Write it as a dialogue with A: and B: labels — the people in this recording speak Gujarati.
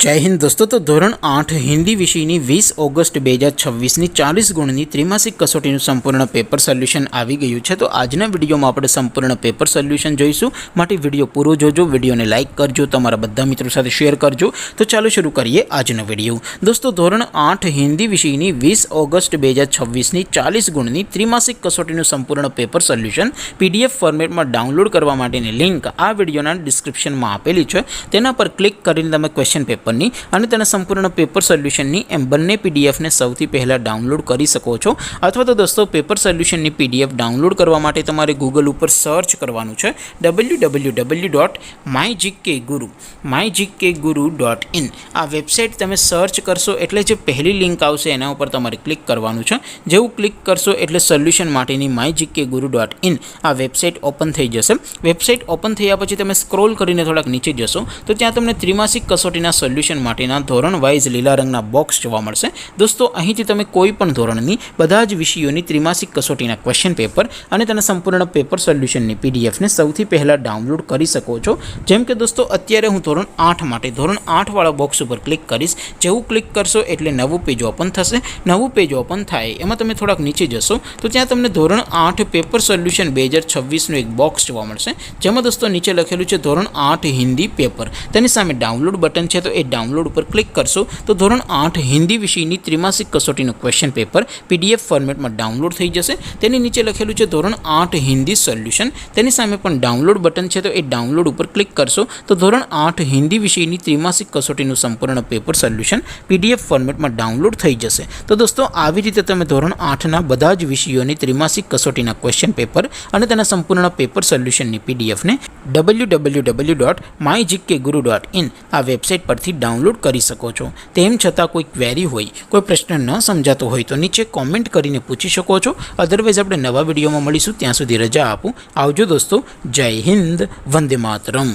A: जय हिंद दोस्तों। तो धोरण 8 हिंदी विषयनी 20 ऑगस्ट 2026 40 गुणनी त्रिमासिक कसोटीનું સંપૂર્ણ પેપર સોલ્યુશન આવી ગયું છે। તો આજના વિડીયોમાં આપણે સંપૂર્ણ પેપર સોલ્યુશન જોઈશું। માટે વિડીયો પૂરો જોજો, વિડીયોને લાઇક કરજો, તમારા બધા મિત્રો સાથે શેર કરજો। તો ચાલો શરૂ કરીએ આજનો વિડીયો। દોસ્તો ધોરણ 8 હિન્દી વિષયની 20 ઓગસ્ટ 2026 40 ગુણની ત્રિમાસિક કસોટીનું સંપૂર્ણ પેપર સોલ્યુશન PDF ફોર્મેટમાં ડાઉનલોડ કરવા માટેની લિંક આ વિડીયોના ડિસ્ક્રિપ્શનમાં આપેલી છે। તેના પર ક્લિક કરીને તમે ક્વેશ્ચન પેપર અને તેના સંપૂર્ણ પેપર સોલ્યુશનની એમ બંને પીડીએફને સૌથી પહેલાં ડાઉનલોડ કરી શકો છો। અથવા તો દોસ્તો પેપર સોલ્યુશનની પીડીએફ ડાઉનલોડ કરવા માટે તમારે ગૂગલ ઉપર સર્ચ કરવાનું છે www.mygkguru.in। આ વેબસાઇટ તમે સર્ચ કરશો એટલે જે પહેલી લિંક આવશે એના ઉપર તમારે ક્લિક કરવાનું છે। જેવું ક્લિક કરશો એટલે સોલ્યુશન માટેની mygkguru.in આ વેબસાઇટ ઓપન થઈ જશે। વેબસાઇટ ઓપન થયા પછી તમે સ્ક્રોલ કરીને થોડાક નીચે જશો તો ત્યાં તમને ત્રિમાસિક કસોટીના સોલ્યુશન માટેના ધોરણ વાઇઝ લીલા રંગના બોક્સ જોવા મળશે। દોસ્તો અહીંથી તમે કોઈ પણ ધોરણની બધા જ વિષયોની ત્રિમાસિક કસોટીના ક્વેશ્ચન પેપર અને તેના સંપૂર્ણ પેપર સોલ્યુશનની પીડીએફને સૌથી પહેલાં ડાઉનલોડ કરી શકો છો। જેમ કે દોસ્તો અત્યારે હું ધોરણ 8 માટે ધોરણ 8 વાળા બોક્સ ઉપર ક્લિક કરીશ। જેવું ક્લિક કરશો એટલે નવું પેજ ઓપન થશે। નવું પેજ ઓપન થાય એમાં તમે થોડાક નીચે જશો તો ત્યાં તમને ધોરણ 8 પેપર સોલ્યુશન 2026નું એક બોક્સ જોવા મળશે। જેમાં દોસ્તો નીચે લખેલું છે ધોરણ 8 હિન્દી પેપર। તેની સામે ડાઉનલોડ બટન છે તો એ ડાઉનલોડ ઉપર ક્લિક કરશો તો ધોરણ 8 હિન્દી વિષયની ત્રિમાસિક કસોટીનું ક્વેશ્ચન પેપર PDF ફોર્મેટમાં ડાઉનલોડ થઈ જશે। તેની નીચે લખેલું છે ધોરણ 8 હિન્દી સોલ્યુશન। તેની સામે પણ ડાઉનલોડ બટન છે તો એ ડાઉનલોડ ઉપર ક્લિક કરશો તો ધોરણ 8 હિન્દી વિષયની ત્રિમાસિક કસોટીનું સંપૂર્ણ પેપર સોલ્યુશન PDF ફોર્મેટમાં ડાઉનલોડ થઈ જશે। તો દોસ્તો આવી રીતે તમે ધોરણ 8ના બધા જ વિષયોની ત્રિમાસિક કસોટીના ક્વેશ્ચન પેપર અને તેના સંપૂર્ણ પેપર સોલ્યુશનની પીડીએફને www.mygkguru.in આ વેબસાઇટ પરથી ડાઉનલોડ કરી શકો છો। તેમ છતાં કોઈ ક્વેરી હોય, કોઈ પ્રશ્ન ન સમજાતો હોય તો નીચે કોમેન્ટ કરીને પૂછી શકો છો। અધરવાઇઝ આપણે નવા વિડીયોમાં મળીશું, ત્યાં સુધી રજા આપું। આવજો દોસ્તો, જય હિન્દ, વંદે માતરમ।